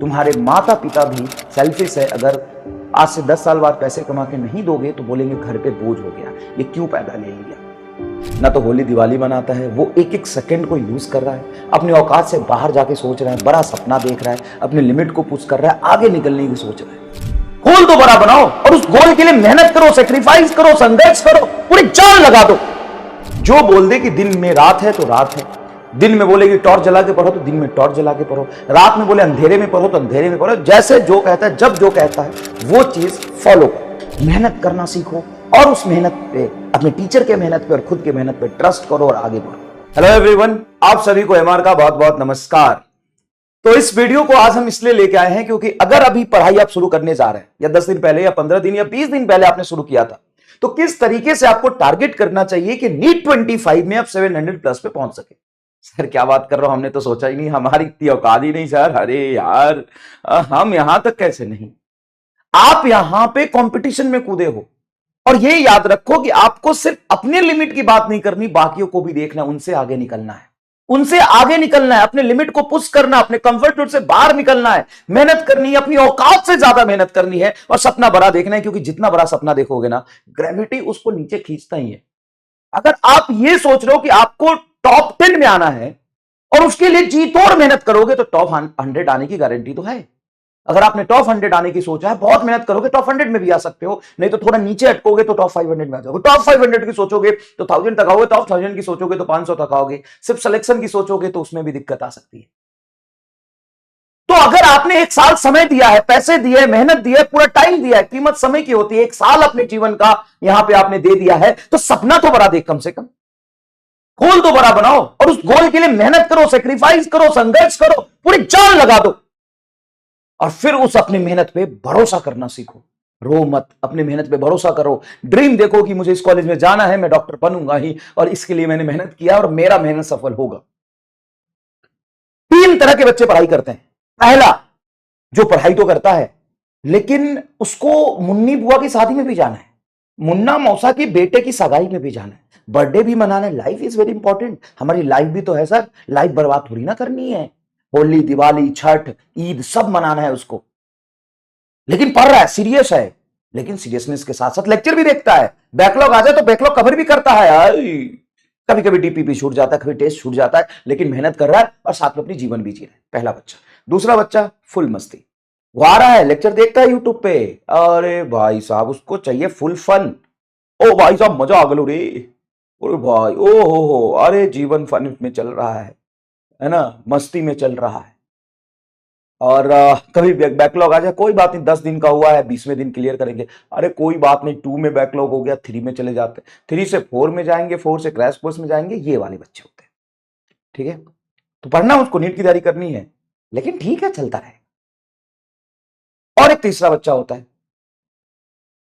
तुम्हारे माता पिता भी सेल्फिश है। अगर आज से 10 साल बाद पैसे कमा के नहीं दोगे तो बोलेंगे घर पे बोझ हो गया, ये क्यों पैदा ले लिया। ना तो होली दिवाली मनाता है, वो एक एक सेकंड को यूज कर रहा है, अपनी औकात से बाहर जाके सोच रहा है, बड़ा सपना देख रहा है, अपने लिमिट को पुश कर रहा है, आगे निकलने की सोच रहा है। गोल तो बड़ा बनाओ और उस गोल के लिए मेहनत करो, सेक्रीफाइस करो, संघर्ष करो, पूरी जान लगा दो। जो बोल दे कि दिन में रात है तो रात है, दिन में बोले कि टॉर्च जला के पढ़ो तो दिन में टॉर्च जला के पढ़ो, रात में बोले अंधेरे में पढ़ो तो अंधेरे में पढ़ो। जैसे जो कहता है, जब जो कहता है वो चीज फॉलो करो, मेहनत करना सीखो और उस मेहनत पे, अपने टीचर के मेहनत पे और खुद के मेहनत पे ट्रस्ट करो और आगे बढ़ो। हेलो एवरीवन, आप सभी को एमआर का बहुत बहुत नमस्कार। तो इस वीडियो को आज हम इसलिए लेके आए हैं क्योंकि अगर अभी पढ़ाई आप शुरू करने जा रहे हैं, या 10 दिन पहले या 15 दिन या 20 दिन पहले आपने शुरू किया था, तो किस तरीके से आपको टारगेट करना चाहिए कि नीट 25 में आप 700 प्लस पे पहुंच सके। सर क्या बात कर रहा हूं, हमने तो सोचा ही नहीं, हमारी इतनी औकात ही नहीं सर। अरे यार, हम यहां तक कैसे नहीं। आप यहां पे कंपटीशन में कूदे हो और ये याद रखो कि आपको सिर्फ अपने लिमिट की बात नहीं करनी, बाकियों को भी देखना, उनसे आगे निकलना है, उनसे आगे निकलना है, अपने लिमिट को पुश करना, अपने कंफर्ट जोन से बाहर निकलना है, मेहनत करनी है, अपनी औकात से ज्यादा मेहनत करनी है और सपना बड़ा देखना है। क्योंकि जितना बड़ा सपना देखोगे ना, ग्रेविटी उसको नीचे खींचता ही है। अगर आप ये सोच रहे हो कि आपको टॉप 10 में आना है और उसके लिए जी तोड़ मेहनत करोगे तो टॉप 100 आने की गारंटी तो है। अगर आपने टॉप 100 आने की सोचा है, बहुत मेहनत करोगे टॉप 100 में भी आ सकते हो, नहीं तो थोड़ा नीचे अटकोगे तो टॉप 500 में आ जाओगे। टॉप 500 की सोचोगे तो 1000 तक आओगे, टॉप 1000 की सोचोगे तो 500 तक आओगे, सिर्फ सिलेक्शन की सोचोगे तो उसमें भी दिक्कत आ सकती है। तो अगर आपने एक साल समय दिया है, पैसे दिए, मेहनत दी है, पूरा टाइम दिया है, कीमत समय की होती है, एक साल अपने जीवन का यहां पे आपने दे दिया है, तो सपना तो बड़ा देख, कम से कम गोल तो बड़ा बनाओ और उस गोल के लिए मेहनत करो, सेक्रीफाइस करो, संघर्ष करो, पूरी जान लगा दो और फिर उस अपनी मेहनत पे भरोसा करना सीखो। रो मत, अपनी मेहनत पे भरोसा करो। ड्रीम देखो कि मुझे इस कॉलेज में जाना है, मैं डॉक्टर बनूंगा ही और इसके लिए मैंने मेहनत किया और मेरा मेहनत सफल होगा। 3 तरह के बच्चे पढ़ाई करते हैं। पहला, जो पढ़ाई तो करता है लेकिन उसको मुन्नी बुआ की शादी में भी जाना है, मुन्ना मौसा की बेटे की सगाई में भी जाना है, बर्थडे भी मनाना है। लाइफ इज वेरी इंपॉर्टेंट, हमारी लाइफ भी तो है सर, लाइफ बर्बाद थोड़ी ना करनी है। होली, दिवाली, छठ, ईद सब मनाना है उसको, लेकिन पढ़ रहा है, सीरियस है, लेकिन सीरियसनेस के साथ साथ लेक्चर भी देखता है। बैकलॉग आ जाए तो बैकलॉग कवर भी करता है। कभी कभी डीपीपी छूट जाता है, कभी टेस्ट छूट जाता है, लेकिन मेहनत कर रहा है और साथ में अपनी जीवन भी जी रहा है। पहला बच्चा। दूसरा बच्चा फुल मस्ती, वो आ रहा है, लेक्चर देखता है यूट्यूब पे, अरे भाई साहब उसको चाहिए फुल फन। ओ भाई साहब मजा आ गलो रे, अरे भाई ओ हो, अरे जीवन फन में चल रहा है ना, मस्ती में चल रहा है। और कभी बैकलॉग आ जाए, कोई बात नहीं, 10 दिन का हुआ है, 20वें दिन क्लियर करेंगे, अरे कोई बात नहीं, 2 में बैकलॉग हो गया, 3 में चले जाते हैं, 3 से 4 में जाएंगे, 4 से क्रैश कोर्स में जाएंगे। ये वाले बच्चे होते हैं, ठीक है। तो पढ़ना, उसको नीट की तैयारी करनी है, लेकिन ठीक है, चलता रहे। और एक तीसरा बच्चा होता है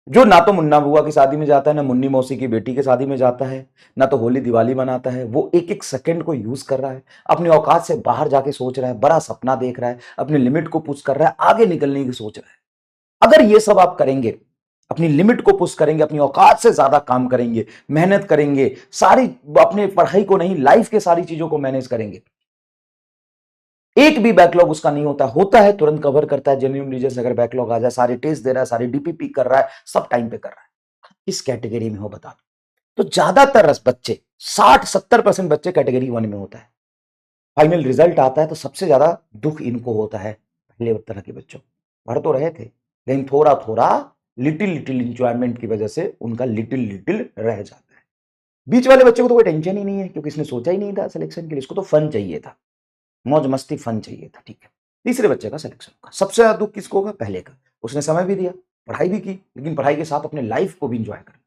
जो ना तो मुन्ना बुआ की शादी में जाता है, ना मुन्नी मौसी की बेटी की शादी में जाता है, ना तो होली दिवाली मनाता है। वो एक एक सेकंड को यूज कर रहा है, अपनी औकात से बाहर जाके सोच रहा है, बड़ा सपना देख रहा है, अपने लिमिट को पुश कर रहा है, आगे निकलने की सोच रहा है। अगर ये सब आप करेंगे, अपनी लिमिट को पुश करेंगे, अपनी औकात से ज्यादा काम करेंगे, मेहनत करेंगे, सारी अपने पढ़ाई को नहीं, लाइफ के सारी चीजों को मैनेज करेंगे, एक भी बैकलॉग उसका नहीं होता है तुरंत कवर करता है। जेन्युइन रीजन से अगर बैकलॉग आ जाए, सारे टेस्ट दे रहा है, सारी डीपीपी कर रहा है, सब टाइम पे कर रहा है। इस कैटेगरी में हो बता दो, तो ज्यादातर बच्चे 60-70% बच्चे कैटेगरी 1 में होता है। फाइनल रिजल्ट आता है तो सबसे ज्यादा दुख इनको होता है, पहले तरह के बच्चों। पढ़ तो रहे थे लेकिन थोड़ा थोड़ा लिटिल इंजॉयमेंट की वजह से उनका लिटिल रह जाता है। बीच वाले बच्चे को तो कोई टेंशन ही नहीं है क्योंकि इसने सोचा ही नहीं था सिलेक्शन के लिए, इसको तो फन चाहिए था, मौज मस्ती फन चाहिए था, ठीक है। तीसरे बच्चे का सिलेक्शन होगा। सबसे ज्यादा दुख किसको होगा? पहले का। उसने समय भी दिया, पढ़ाई भी की, लेकिन पढ़ाई के साथ अपने लाइफ को भी एंजॉय करना।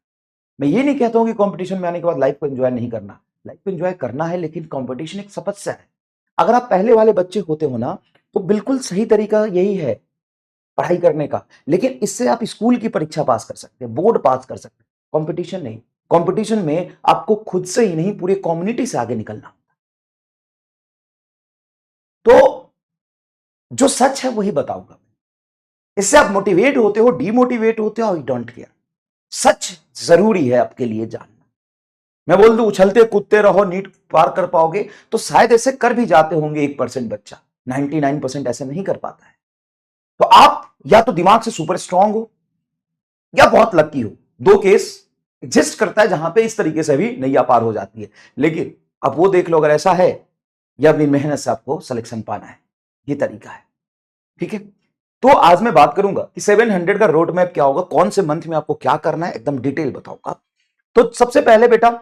मैं ये नहीं कहता हूं कि कंपटीशन में आने के बाद लाइफ को एंजॉय नहीं करना, लाइफ को एंजॉय करना है, लेकिन कंपटीशन एक तपस्या है। अगर आप पहले वाले बच्चे होते हो ना, तो बिल्कुल सही तरीका यही है पढ़ाई करने का, लेकिन इससे आप स्कूल की परीक्षा पास कर सकते हैं, बोर्ड पास कर सकते हैं, कंपटीशन नहीं। कंपटीशन में आपको खुद से ही नहीं, पूरी कम्युनिटी से आगे निकलना। तो जो सच है वही बताऊंगा, इससे आप मोटिवेट होते हो, डीमोटिवेट होते हो, आई डोंट केयर। सच जरूरी है आपके लिए जानना। मैं बोल दूं उछलते कूदते रहो, नीट पार कर पाओगे, तो शायद ऐसे कर भी जाते होंगे 1% बच्चा, 99% ऐसे नहीं कर पाता है। तो आप या तो दिमाग से सुपर स्ट्रांग हो या बहुत लकी हो। दो केस एग्जिस्ट करता है जहां पे इस तरीके से भी नैया पार हो जाती है। लेकिन अब वो देख लो, अगर ऐसा है या अपनी मेहनत से आपको सिलेक्शन पाना है, ये तरीका है। ठीक है, तो आज मैं बात करूंगा कि 700 का रोड मैप क्या होगा, कौन से मंथ में आपको क्या करना है, एकदम डिटेल बताऊंगा। तो सबसे पहले बेटा,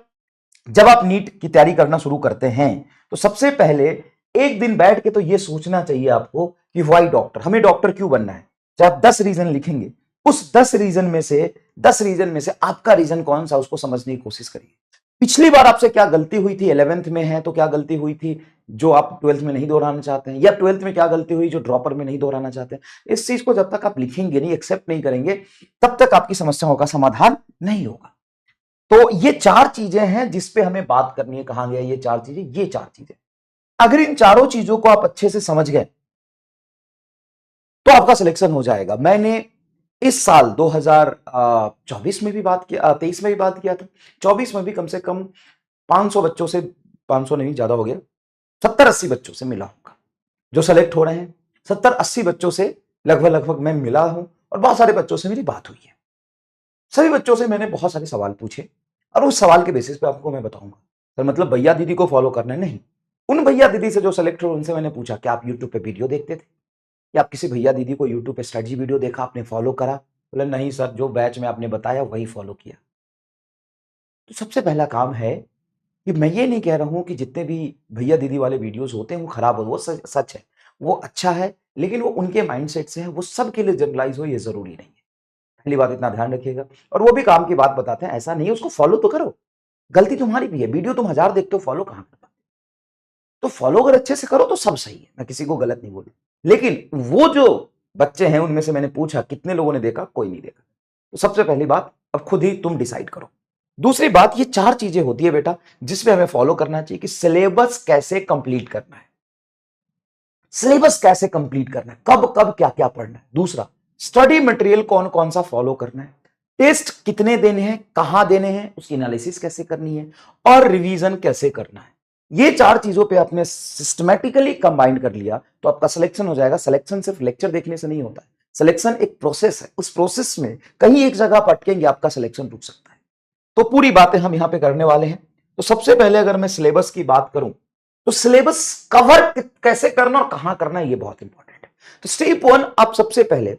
जब आप नीट की तैयारी करना शुरू करते हैं तो सबसे पहले एक दिन बैठ के तो यह सोचना चाहिए आपको कि वाई डॉक्टर, हमें डॉक्टर क्यों बनना है। जब आप 10 रीजन लिखेंगे, उस 10 रीजन में से आपका रीजन कौन सा, उसको समझने की कोशिश करिए। पिछली बार आपसे क्या गलती हुई थी, 11th में है तो क्या गलती हुई थी जो आप 12th में नहीं दोहराना चाहते हैं, या 12th में क्या गलती हुई जो ड्रॉपर में नहीं दोहराना चाहते हैं। इस चीज को जब तक आप लिखेंगे नहीं, एक्सेप्ट नहीं करेंगे, तब तक आपकी समस्याओं का समाधान नहीं होगा। तो ये 4 चीजें हैं जिस पे हमें बात करनी है। कहां गया ये 4 चीजें? ये 4 चीजें, अगर इन चारों चीजों को आप अच्छे से समझ गए तो आपका सिलेक्शन हो जाएगा। मैंने इस साल 2024 में भी बात किया, 23 में भी बात किया था, 24 में भी कम से कम 500 बच्चों से, 500 नहीं ज्यादा हो गया, 70-80 बच्चों से मिला होगा जो सेलेक्ट हो रहे हैं। 70-80 बच्चों से लगभग मैं मिला हूं और बहुत सारे बच्चों से मेरी बात हुई है। सभी बच्चों से मैंने बहुत सारे सवाल पूछे और उस सवाल के बेसिस पे आपको मैं बताऊंगा। तो मतलब भैया दीदी को फॉलो करना है नहीं, उन भैया दीदी से जो सेलेक्ट हो उनसे मैंने पूछा कि आप यूट्यूब पे वीडियो देखते थे या आप किसी भैया दीदी को यूट्यूब पे स्ट्रेटजी वीडियो देखा, आपने फॉलो करा? बोले नहीं सर, जो बैच में आपने बताया वही फॉलो किया। तो सबसे पहला काम है कि मैं ये नहीं कह रहा हूं कि जितने भी भैया दीदी वाले वीडियोस होते हैं वो खराब हो, वो सच है, वो अच्छा है, लेकिन वो उनके माइंडसेट से है, वो सबके लिए जनरलाइज हो ये जरूरी नहीं है। पहली बात इतना ध्यान रखिएगा। और वो भी काम की बात बताते हैं, ऐसा नहीं है, उसको फॉलो तो करो, गलती तुम्हारी भी है, वीडियो तुम 1000 देखते हो, फॉलो कहां कर पाते? तो फॉलो अगर अच्छे से करो तो सब सही है, मैं किसी को गलत नहीं बोलूं। लेकिन वो जो बच्चे हैं उनमें से मैंने पूछा कितने लोगों ने देखा, कोई नहीं देखा। तो सबसे पहली बात, अब खुद ही तुम डिसाइड करो। दूसरी बात, ये 4 चीजें होती है बेटा जिसपे हमें फॉलो करना चाहिए कि सिलेबस कैसे कंप्लीट करना है, सिलेबस कैसे कंप्लीट करना है, कब कब क्या क्या पढ़ना है। दूसरा, स्टडी मटेरियल कौन कौन सा फॉलो करना है, टेस्ट कितने देने हैं, कहां देने हैं, उसकी एनालिसिस कैसे करनी है, और रिवीजन कैसे करना है। ये 4 चीजों पे आपने सिस्टमैटिकली कंबाइन कर लिया तो आपका सिलेक्शन हो जाएगा। सिलेक्शन सिर्फ लेक्चर देखने से नहीं होता है, सिलेक्शन एक प्रोसेस है, उस प्रोसेस में कहीं एक जगह पर अटकेंगे आपका सिलेक्शन रुक सकता है। तो पूरी बातें हम यहां पे करने वाले हैं। तो सबसे पहले अगर मैं सिलेबस की बात करूं तो सिलेबस कवर कैसे करना और कहां करना है ये बहुत इंपॉर्टेंट है। तो स्टेप 1, आप सबसे पहले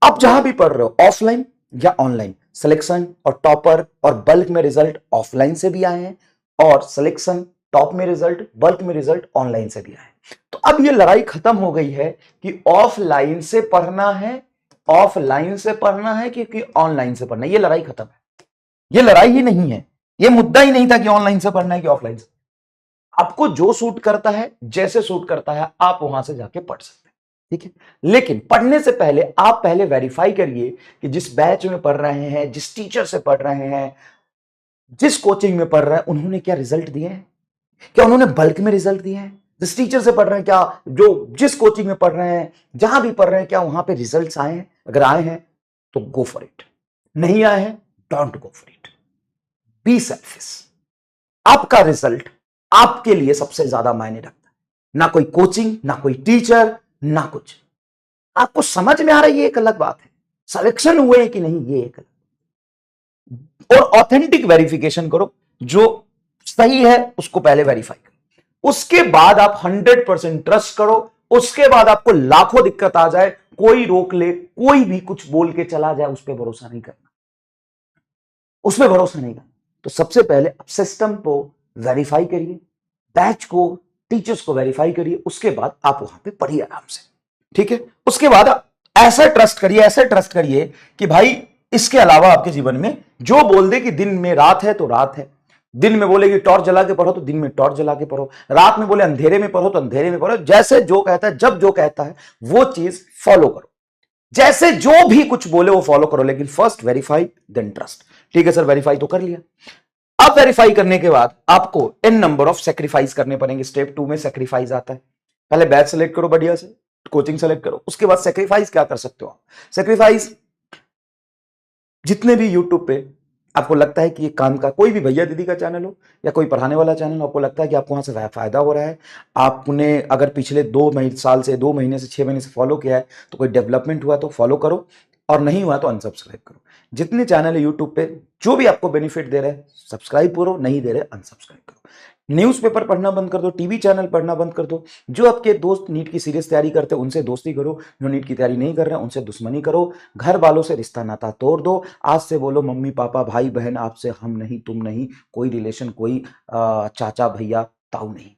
आप जहां भी पढ़ रहे हो ऑफलाइन या ऑनलाइन, सिलेक्शन और टॉपर और बल्क में रिजल्ट ऑफलाइन से भी आए हैं और सिलेक्शन टॉप में रिजल्ट, बल्क में रिजल्ट ऑनलाइन से भी आए हैं। तो अब ये लड़ाई खत्म हो गई है कि ऑफलाइन से पढ़ना है, ऑफलाइन से पढ़ना है कि ऑनलाइन से पढ़ना है। ये लड़ाई खत्म है, ये लड़ाई ही नहीं है, ये मुद्दा ही नहीं था कि ऑनलाइन से पढ़ना है कि ऑफलाइन से। आपको जो सूट करता है, जैसे सूट करता है, आप वहां से जाके पढ़ सकते हैं। ठीक है, लेकिन पढ़ने से पहले आप पहले वेरीफाई करिए कि जिस बैच में पढ़ रहे हैं, जिस टीचर से पढ़ रहे हैं, जिस कोचिंग में पढ़ रहे हैं, उन्होंने क्या रिजल्ट दिए हैं, क्या उन्होंने बल्क में रिजल्ट दिए हैं। जिस टीचर से पढ़ रहे हैं, क्या जो जिस कोचिंग में पढ़ रहे हैं, जहां भी पढ़ रहे हैं, क्या वहां पे रिजल्ट्स आए हैं? अगर आए हैं तो गो फॉर इट, नहीं आए हैं don't go for it. Be selfish. आपका रिजल्ट आपके लिए सबसे ज्यादा मायने रखता है, ना कोई कोचिंग, ना कोई टीचर, ना कुछ। आपको समझ में आ रहा है ये एक अलग बात है, सिलेक्शन हुए हैं कि नहीं ये एक अलग। और ऑथेंटिक वेरिफिकेशन करो, जो सही है उसको पहले वेरीफाई करो, उसके बाद आप 100% ट्रस्ट करो। उसके बाद आपको लाखों दिक्कत आ जाए, कोई रोक ले, कोई भी कुछ बोल के चला जाए, उस पर भरोसा नहीं करना, उस पर भरोसा नहीं करना। तो सबसे पहले आप सिस्टम को वेरीफाई करिए, बैच को, टीचर्स को वेरीफाई करिए, उसके बाद आप वहां पे पढ़िए आराम से। ठीक है, उसके बाद ऐसा ट्रस्ट करिए, ऐसा ट्रस्ट करिए कि भाई इसके अलावा आपके जीवन में जो बोल दे कि दिन में रात है तो रात है, दिन में बोले कि टॉर्च जला के पढ़ो तो दिन में टॉर्च जला के पढ़ो, रात में बोले अंधेरे में पढ़ो तो अंधेरे में पढ़ो। जैसे जो कहता है, जब जो कहता है वो चीज फॉलो करो, जैसे जो भी कुछ बोले वो फॉलो करो, लेकिन फर्स्ट वेरीफाई देन ट्रस्ट। ठीक है सर, वेरीफाई तो कर लिया। अब वेरीफाई करने के बाद आपको एन नंबर ऑफ सेक्रीफाइस करने पड़ेंगे। स्टेप 2 में सेक्रीफाइस आता है। पहले बैच सेलेक्ट करो, बढ़िया से कोचिंग सेलेक्ट करो, उसके बाद सेक्रीफाइस क्या कर सकते हो आप। सेक्रीफाइस जितने भी यूट्यूब पे आपको लगता है कि ये काम का कोई भी भैया दीदी का चैनल हो या कोई पढ़ाने वाला चैनल हो, आपको लगता है कि आपको वहां से फायदा हो रहा है, आपने अगर पिछले 2 साल से 2 महीने से 6 महीने से फॉलो किया है तो कोई डेवलपमेंट हुआ तो फॉलो करो, और नहीं हुआ तो अनसब्सक्राइब करो। जितने चैनल है यूट्यूब पे जो भी आपको बेनिफिट दे रहे हैं सब्सक्राइब करो, नहीं दे रहे अनसब्सक्राइब करो। न्यूज़पेपर पढ़ना बंद कर दो, टीवी चैनल पढ़ना बंद कर दो। जो आपके दोस्त नीट की सीरियस तैयारी करते हैं उनसे दोस्ती करो, जो नीट की तैयारी नहीं कर रहे हैं उनसे दुश्मनी करो। घर वालों से रिश्ता नाता तोड़ दो। आज से बोलो मम्मी पापा भाई बहन आपसे हम नहीं तुम नहीं, कोई रिलेशन कोई चाचा भैया ताऊ नहीं,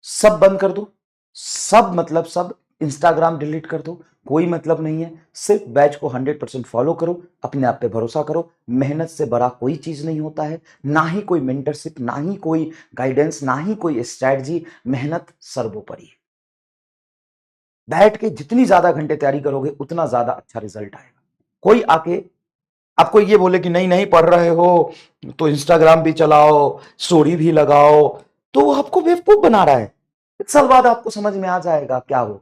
सब बंद कर दो। सब मतलब सब। इंस्टाग्राम डिलीट कर दो, कोई मतलब नहीं है। सिर्फ बैच को 100% फॉलो करो, अपने आप पे भरोसा करो। मेहनत से बड़ा कोई चीज नहीं होता है, ना ही कोई मेंटरशिप, ना ही कोई गाइडेंस, ना ही कोई स्ट्रैटेजी। मेहनत सर्वोपरि है। बैठ के जितनी ज्यादा घंटे तैयारी करोगे उतना ज्यादा अच्छा रिजल्ट आएगा। कोई आके आपको ये बोले कि नहीं नहीं पढ़ रहे हो तो इंस्टाग्राम भी चलाओ, स्टोरी भी लगाओ, तो वो आपको बेवकूफ बना रहा है। 1 साल बाद आपको समझ में आ जाएगा क्या हो।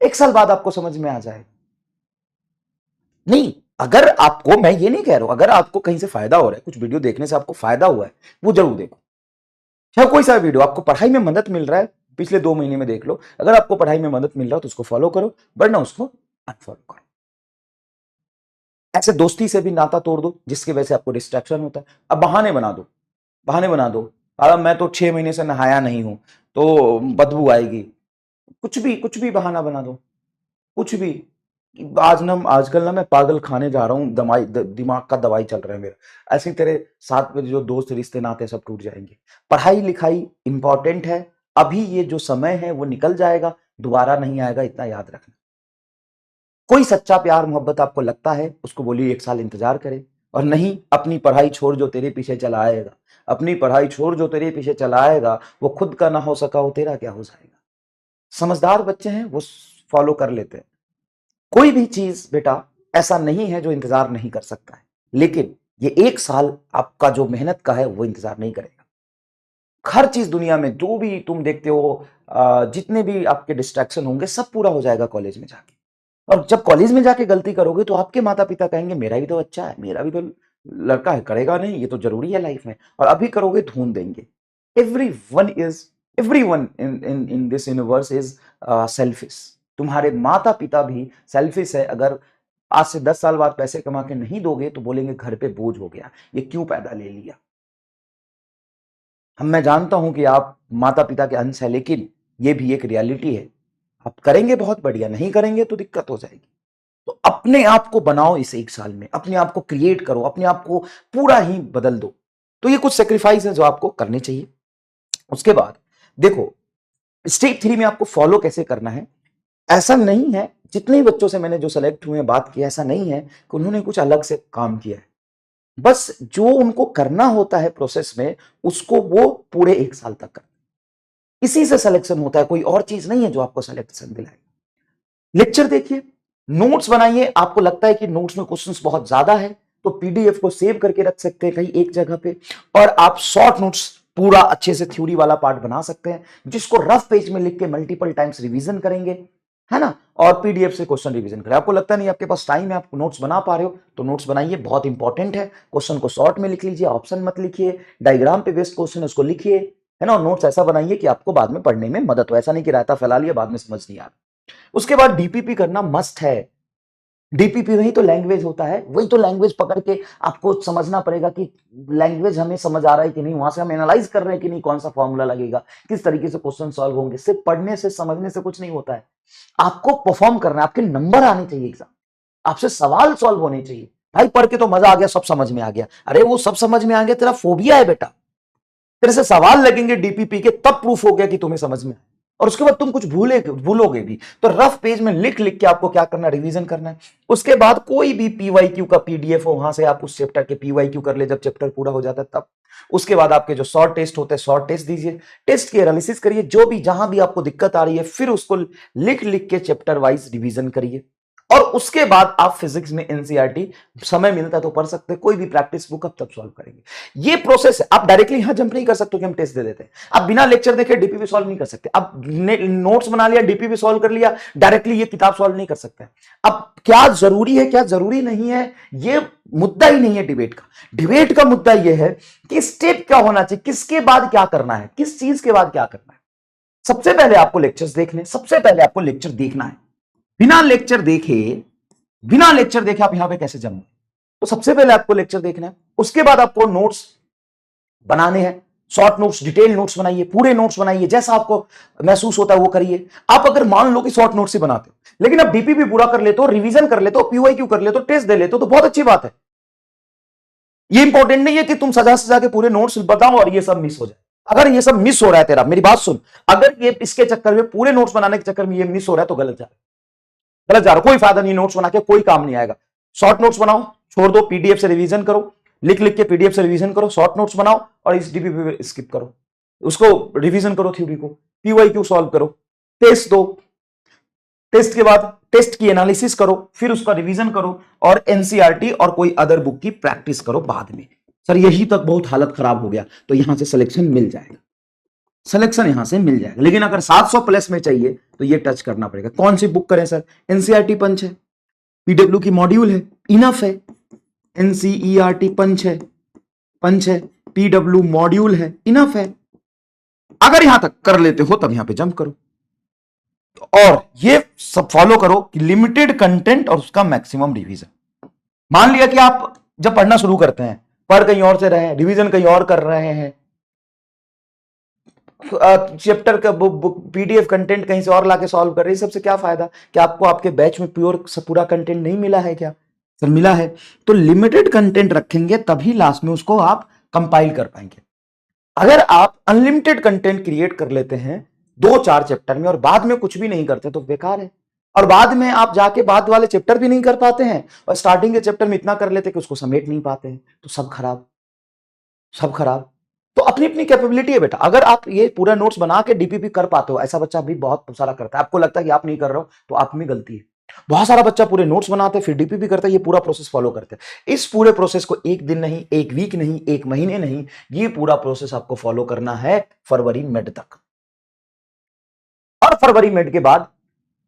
1 साल बाद आपको समझ में आ जाएगा। नहीं, अगर आपको, मैं ये नहीं कह रहा हूं, अगर आपको कहीं से फायदा हो रहा है, कुछ वीडियो देखने से आपको फायदा हुआ है, वो जरूर देखो। चाहे कोई सा वीडियो आपको पढ़ाई में मदद मिल रहा है, पिछले 2 महीने में देख लो। अगर आपको पढ़ाई में मदद मिल रहा है तो उसको फॉलो करो, वरना उसको अनफॉलो करो। ऐसे दोस्ती से भी नाता तोड़ दो जिसकी वजह से आपको डिस्ट्रैक्शन होता है। अब बहाने बना दो, बहाने बना दो। अब मैं तो 6 महीने से नहाया नहीं हूं तो बदबू आएगी। कुछ भी बहाना बना दो, कुछ भी। आजकल ना मैं पागल खाने जा रहा हूँ, दिमाग का दवाई चल रहा है मेरा। ऐसे ही तेरे साथ में जो दोस्त रिश्ते नाते सब टूट जाएंगे। पढ़ाई लिखाई इंपॉर्टेंट है। अभी ये जो समय है वो निकल जाएगा, दोबारा नहीं आएगा, इतना याद रखना। कोई सच्चा प्यार मोहब्बत आपको लगता है उसको बोलिए 1 साल इंतजार करे, और नहीं अपनी पढ़ाई छोड़ जो तेरे पीछे चला आएगा। अपनी पढ़ाई छोड़ जो तेरे पीछे चला आएगा, वो खुद का ना हो सका वो तेरा क्या हो जाएगा। समझदार बच्चे हैं वो फॉलो कर लेते हैं। कोई भी चीज बेटा ऐसा नहीं है जो इंतजार नहीं कर सकता है, लेकिन ये 1 साल आपका जो मेहनत का है वो इंतजार नहीं करेगा। हर चीज दुनिया में जो भी तुम देखते हो, जितने भी आपके डिस्ट्रैक्शन होंगे सब पूरा हो जाएगा कॉलेज में जाके। और जब कॉलेज में जाके गलती करोगे तो आपके माता पिता कहेंगे मेरा भी तो अच्छा है, मेरा भी तो लड़का है, करेगा नहीं, ये तो जरूरी है लाइफ में, और अभी करोगे ढूंढ देंगे। Every one is every one in in in this universe is selfish. तुम्हारे माता पिता भी सेल्फिश है। अगर आज से 10 साल बाद पैसे कमा के नहीं दोगे तो बोलेंगे घर पे बोझ हो गया, ये क्यों पैदा ले लिया। मैं जानता हूं कि आप माता पिता के अंश है, लेकिन ये भी एक रियलिटी है। आप करेंगे बहुत बढ़िया, नहीं करेंगे तो दिक्कत हो जाएगी। तो अपने आप को बनाओ, इस 1 साल में अपने आप को क्रिएट करो, अपने आप को पूरा ही बदल दो। तो ये कुछ सेक्रीफाइस है जो आपको करने चाहिए। उसके बाद देखो, स्टेप 3 में आपको फॉलो कैसे करना है। ऐसा नहीं है, जितने बच्चों से मैंने जो सेलेक्ट हुए बात किया, ऐसा नहीं है कि उन्होंने कुछ अलग से काम किया है। बस जो उनको करना होता है प्रोसेस में, उसको वो पूरे 1 साल तक कर, इसी से सिलेक्शन होता है। कोई और चीज नहीं है जो आपको सिलेक्शन दिलाए। लेक्चर देखिए, नोट्स बनाइए। आपको लगता है कि नोट्स में क्वेश्चंस बहुत ज्यादा है तो पीडीएफ को सेव करके रख सकते हैं कहीं एक जगह पे, और आप शॉर्ट नोट्स पूरा अच्छे से थ्योरी वाला पार्ट बना सकते हैं, जिसको रफ पेज में लिख के मल्टीपल टाइम्स रिवीजन करेंगे, है ना। और पीडीएफ से क्वेश्चन रिवीजन करें। आपको लगता नहीं आपके पास टाइम है, आप नोट्स बना पा रहे हो, तो नोट्स बनाइए, बहुत इंपॉर्टेंट है। क्वेश्चन को शॉर्ट में लिख लीजिए, ऑप्शन मत लिखिए, डायग्राम पे बेस्ड क्वेश्चन उसको लिखिए, है ना। और नोट्स ऐसा बनाइए कि आपको बाद में पढ़ने में मदद हो, ऐसा नहीं कि रायता फैला लिया बाद में समझ नहीं आ रहा। उसके बाद डीपीपी करना मस्ट है। डीपीपी वही तो लैंग्वेज होता है, वही तो लैंग्वेज पकड़ के आपको समझना पड़ेगा कि लैंग्वेज हमें समझ आ रहा है कि नहीं, वहां से हम एनालाइज कर रहे हैं कि नहीं, कौन सा फॉर्मूला लगेगा, किस तरीके से क्वेश्चन सॉल्व होंगे। सिर्फ पढ़ने से समझने से कुछ नहीं होता है, आपको परफॉर्म करना है, आपके नंबर आने चाहिए एग्जाम, आपसे सवाल सॉल्व होने चाहिए। भाई पढ़ के तो मजा आ गया, सब समझ में आ गया, अरे वो सब समझ में आ गया तेरा फोबिया है बेटा। तेरे से सवाल लगेंगे डीपीपी के, तब प्रूफ हो गया कि तुम्हें समझ में आया। और उसके बाद तुम कुछ भूलोगे भी। तो रफ पेज में लिख लिख के आपको क्या करना, रिवीजन करना है। उसके बाद कोई भी पीवाईक्यू का पीडीएफ हो, वहां से आप उस चैप्टर के पीवाईक्यू कर ले जब चैप्टर पूरा हो जाता है तब। उसके बाद आपके जो शॉर्ट टेस्ट होते हैं, शॉर्ट टेस्ट दीजिए, टेस्ट की एनालिसिस करिए, जो भी जहां भी आपको दिक्कत आ रही है, फिर उसको लिख लिख के चैप्टर वाइज रिवीजन करिए। और उसके बाद आप फिजिक्स में एनसीईआरटी समय मिलता है तो पढ़ सकते हैं, कोई भी प्रैक्टिस बुक आप तब सॉल्व करेंगे। ये प्रोसेस है। आप डायरेक्टली यहां जंप नहीं कर सकते कि हम टेस्ट दे देते हैं। आप बिना लेक्चर देखे डीपीपी सॉल्व नहीं कर सकते। आप नोट्स बना लिया, डीपीपी सॉल्व कर लिया, डायरेक्टली ये किताब सॉल्व नहीं कर सकते। अब क्या जरूरी है क्या जरूरी नहीं है, ये मुद्दा ही नहीं है डिबेट का। डिबेट का मुद्दा यह है कि स्टेप क्या होना चाहिए, किसके बाद क्या करना है, किस चीज के बाद क्या करना है। सबसे पहले आपको लेक्चर्स देखने, सबसे पहले आपको लेक्चर देखना है। बिना लेक्चर देखे, बिना लेक्चर देखे आप यहां पे कैसे जमेंगे? तो सबसे पहले आपको लेक्चर देखना है, उसके बाद आपको नोट्स बनाने हैं। शॉर्ट नोट्स, डिटेल नोट्स बनाइए, पूरे नोट्स बनाइए, जैसा आपको महसूस होता है वो करिए। आप अगर मान लो कि शॉर्ट नोट्स ही बनाते हो लेकिन आप डीपीपी पूरा कर लेते हो, रिवीजन कर लेते हो, पीवाईक्यू कर लेते हो, टेस्ट दे लेते हो, तो बहुत अच्छी बात है। ये इंपॉर्टेंट नहीं है कि तुम सजा सजा के पूरे नोट्स बताओ और ये सब मिस हो जाए। अगर ये सब मिस हो रहा है तेरा, मेरी बात सुन, अगर ये इसके चक्कर में, पूरे नोट्स बनाने के चक्कर में ये मिस हो रहा है तो गलत जा रहा है, गलत जा रहा है। कोई फायदा नहीं, नोट्स बना के कोई काम नहीं आएगा। शॉर्ट नोट्स बनाओ, छोड़ दो, पीडीएफ से रिवीजन करो, लिख लिख के पीडीएफ से रिवीजन करो, शॉर्ट नोट्स बनाओ और इस डीपीपी स्किप करो, उसको रिवीजन करो, थ्योरी को, पीवाईक्यू सॉल्व करो, टेस्ट दो, टेस्ट के बाद टेस्ट की एनालिसिस करो, फिर उसका रिवीजन करो और एनसीईआरटी और कोई अदर बुक की प्रैक्टिस करो बाद में। सर यही तक बहुत हालत खराब हो गया, तो यहां से सिलेक्शन मिल जाएगा, सिलेक्शन यहां से मिल जाएगा। लेकिन अगर 700 प्लस में चाहिए तो ये टच करना पड़ेगा। कौन सी बुक करें सर? एनसीईआरटी पंच है, पीडब्ल्यू की मॉड्यूल है, इनफ है। एनसीईआरटी पंच है, पीडब्ल्यू मॉड्यूल है, इनफ है। अगर यहां तक कर लेते हो तब यहां पे जंप करो और ये सब फॉलो करो कि लिमिटेड कंटेंट और उसका मैक्सिमम रिवीजन। मान लिया कि आप जब पढ़ना शुरू करते हैं, पढ़ कहीं और से रहे हैं, रिवीजन कहीं और कर रहे हैं, चैप्टर का पीडीएफ कंटेंट कहीं से और लाके सॉल्व कर रहे हैं, सबसे क्या फायदा? कि आपको आपके बैच में पूरा कंटेंट नहीं मिला है क्या? सर मिला है। तो लिमिटेड कंटेंट रखेंगे तभी लास्ट में उसको आप कंपाइल कर पाएंगे। अगर आप अनलिमिटेड कंटेंट क्रिएट कर लेते हैं 2-4 चैप्टर में और बाद में कुछ भी नहीं करते तो बेकार है। और बाद में आप जाके बाद वाले चैप्टर भी नहीं कर पाते हैं और स्टार्टिंग के चैप्टर में इतना कर लेते कि उसको समेट नहीं पाते हैं, तो सब खराब, सब खराब। तो अपनी अपनी कैपेबिलिटी है बेटा। अगर आप ये पूरा नोट्स बना के डीपीपी कर पाते हो, ऐसा बच्चा भी बहुत सारा करता है, आपको लगता है कि आप नहीं कर रहे हो तो आप में गलती है। बहुत सारा बच्चा पूरे नोट्स बनाते हैं फिर डीपीपी करता है, ये पूरा प्रोसेस फॉलो करते हैं। इस पूरे प्रोसेस को एक दिन नहीं, एक वीक नहीं, एक महीने नहीं, ये पूरा प्रोसेस आपको फॉलो करना है फरवरी मिड तक। और फरवरी मिड के बाद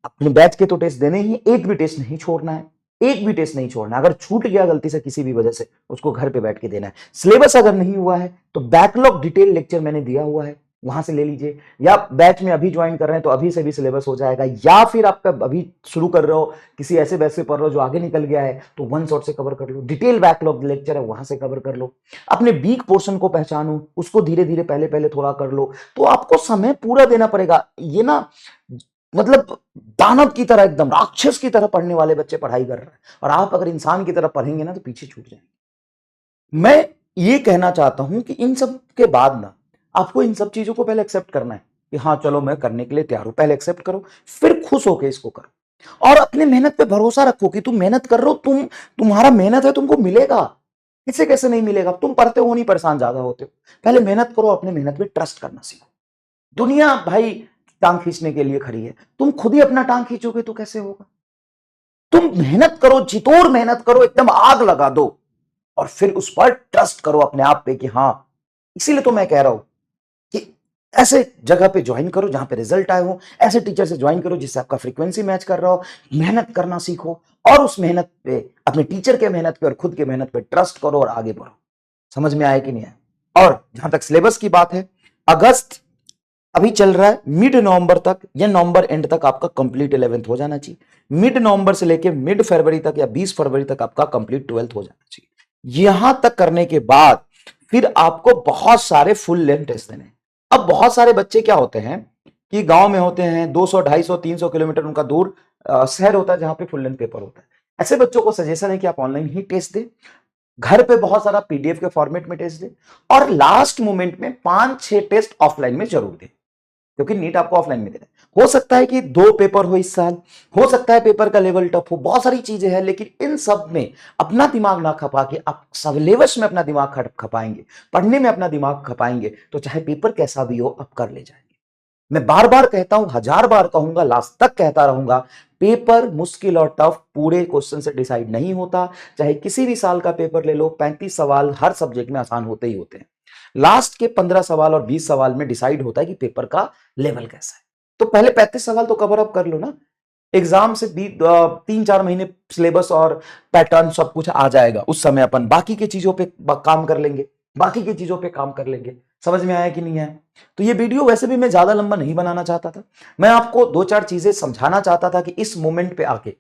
अपने बैच के तो टेस्ट देने ही, एक भी टेस्ट नहीं छोड़ना है, एक भी टेस्ट नहीं छोड़ना है। अगर छूट गया गलती से किसी भी वजह से, उसको घर पे बैठ के देना है। सिलेबस अगर नहीं हुआ है तो बैकलॉग डिटेल लेक्चर मैंने दिया हुआ है, वहां से ले लीजिए। या बैच में अभी ज्वाइन कर रहे हैं तो अभी से भी सिलेबस हो जाएगा, या फिर आपका अभी शुरू कर रहे हो, किसी ऐसे बैच से पढ़ रहे हो जो आगे निकल गया है तो वन शॉट से कवर कर लो। डिटेल बैकलॉग लेक्चर है, वहां से कवर कर लो। अपने वीक पोर्शन को पहचानो, उसको धीरे धीरे पहले पहले थोड़ा कर लो। तो आपको समय पूरा देना पड़ेगा। ये ना मतलब दानव की तरह, एकदम राक्षस की तरह पढ़ने वाले बच्चे पढ़ाई कर रहे हैं और आप अगर इंसान की तरह पढ़ेंगे ना तो पीछे छूट जाएंगे। मैं ये कहना चाहता हूं कि इन सब के बाद ना आपको इन सब चीजों को पहले एक्सेप्ट करना है कि हाँ चलो मैं करने के लिए तैयार हूं। पहले एक्सेप्ट करो, फिर खुश होकर इसको करो और अपने मेहनत पे भरोसा रखो कि तुम मेहनत कर रहे हो, तुम्हारा मेहनत है, तुमको मिलेगा। इसे कैसे नहीं मिलेगा? तुम पढ़ते हो नहीं, परेशान ज्यादा होते हो। पहले मेहनत करो, अपने मेहनत पे ट्रस्ट करना सीखो। दुनिया भाई टांग खींचने के लिए खड़ी है, तुम खुद ही अपना टांग खींचोगे तो कैसे होगा? तुम मेहनत करो, जितोड़ मेहनत करो, एकदम आग लगा दो और फिर उस पर ट्रस्ट करो अपने आप पे कि हाँ। इसीलिए तो मैं कह रहा हूं कि ऐसे जगह पे ज्वाइन करो जहां पे रिजल्ट आए हो, ऐसे टीचर से ज्वाइन करो जिससे आपका फ्रीक्वेंसी मैच कर रहा हो। मेहनत करना सीखो और उस मेहनत पे, अपने टीचर के मेहनत पे और खुद के मेहनत पे ट्रस्ट करो और आगे बढ़ो। समझ में आया कि नहीं आया? और जहां तक सिलेबस की बात है, अगस्त अभी चल रहा है, मिड नवंबर तक या नवंबर एंड तक आपका कंप्लीट 11th हो जाना चाहिए। मिड नवंबर से लेके मिड फरवरी तक या 20 फरवरी तक आपका कंप्लीट 12th हो जाना चाहिए। यहां तक करने के बाद फिर आपको बहुत सारे फुल लेंथ टेस्ट देने। अब बहुत सारे बच्चे क्या होते हैं कि गांव में होते हैं, 200 250 300 किलोमीटर उनका दूर शहर होता है जहां पे फुल लेंथ पेपर होता है। ऐसे बच्चों को सजेशन है कि आप ऑनलाइन ही टेस्ट दें, घर पे बहुत सारा पीडीएफ के फॉर्मेट में टेस्ट दें और लास्ट मोमेंट में 5-6 टेस्ट ऑफलाइन में जरूर दें, क्योंकि नीट आपको ऑफलाइन में देना है। हो सकता है कि 2 पेपर हो इस साल, हो सकता है पेपर का लेवल टफ हो, बहुत सारी चीजें हैं, लेकिन इन सब में अपना दिमाग ना खपा के आप सिलेबस में अपना दिमाग खपाएंगे, पढ़ने में अपना दिमाग खपाएंगे, तो चाहे पेपर कैसा भी हो आप कर ले जाएंगे। मैं बार बार कहता हूं, 1000 बार कहूंगा, लास्ट तक कहता रहूंगा, पेपर मुश्किल और टफ पूरे क्वेश्चन से डिसाइड नहीं होता। चाहे किसी भी साल का पेपर ले लो, 35 सवाल हर सब्जेक्ट में आसान होते ही होते हैं। लास्ट के 15 सवाल और 20 सवाल में डिसाइड होता है कि पेपर का लेवल कैसा है। तो पहले 35 सवाल तो कवर अप कर लो ना। एग्जाम से 3-4 महीने सिलेबस और पैटर्न सब कुछ आ जाएगा, उस समय अपन बाकी की चीजों पे काम कर लेंगे, बाकी की चीजों पे काम कर लेंगे। समझ में आया कि नहीं आया? तो ये वीडियो वैसे भी मैं ज्यादा लंबा नहीं बनाना चाहता था, मैं आपको 2-4 चीजें समझाना चाहता था कि इस मोमेंट पे आके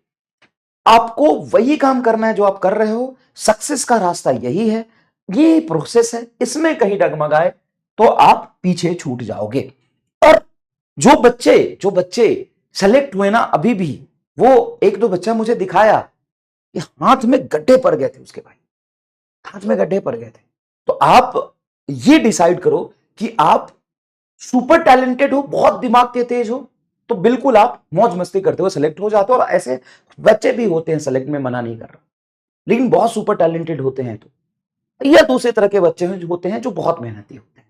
आपको वही काम करना है जो आप कर रहे हो। सक्सेस का रास्ता यही है, ये प्रोसेस है, इसमें कहीं डगमगाए तो आप पीछे छूट जाओगे। और जो बच्चे सेलेक्ट हुए ना, अभी भी वो 1-2 बच्चा मुझे दिखाया कि हाथ में गड्ढे पड़ गए थे उसके, भाई हाथ में गड्ढे पड़ गए थे। तो आप ये डिसाइड करो कि आप सुपर टैलेंटेड हो, बहुत दिमाग के तेज हो, तो बिल्कुल आप मौज मस्ती करते हो सेलेक्ट हो जाते हो। और ऐसे बच्चे भी होते हैं सेलेक्ट में, मना नहीं कर रहा, लेकिन बहुत सुपर टैलेंटेड होते हैं तो। या दूसरे तरह के बच्चे हैं जो होते हैं जो बहुत मेहनती होते हैं,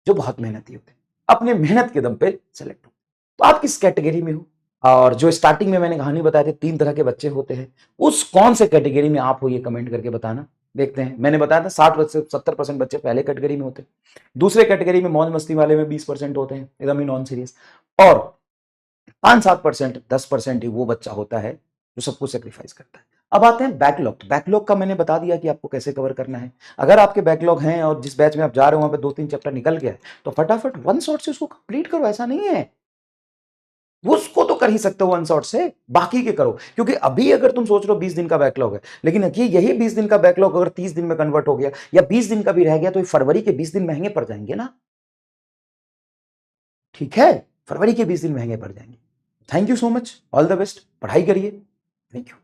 जो बहुत मेहनती होते हैं, अपने मेहनत के दम पे सेलेक्ट हो। तो आप किस कैटेगरी में हो? और जो स्टार्टिंग में मैंने कहानी बताई थी 3 तरह के बच्चे होते हैं, उस कौन से कैटेगरी में आप हो, ये कमेंट करके बताना। देखते हैं, मैंने बताया था 60-70% बच्चे पहले कैटेगरी में होते हैं, दूसरे कैटेगरी में मौज मस्ती वाले में 20% होते हैं, एकदम ही नॉन सीरियस, और 5-7%, 10% ही वो बच्चा होता है जो सब कुछ सेक्रीफाइस करता है। अब आते हैं बैकलॉग। तो बैकलॉग का मैंने बता दिया कि आपको कैसे कवर करना है। अगर आपके बैकलॉग हैं और जिस बैच में आप जा रहे हो वहां पे 2-3 चैप्टर निकल गया है, तो फटाफट वन शॉट से उसको कंप्लीट करो। ऐसा नहीं है, उसको तो कर ही सकते हो वन शॉट से, बाकी के करो। क्योंकि अभी अगर तुम सोच रहे हो 20 दिन का बैकलॉग है, लेकिन यही 20 दिन का बैकलॉग अगर 30 दिन में कन्वर्ट हो गया या 20 दिन का भी रह गया, तो फरवरी के 20 दिन महंगे पड़ जाएंगे ना। ठीक है, फरवरी के 20 दिन महंगे पड़ जाएंगे। Thank you so much, all the best, पढ़ाई करिए। Thank you.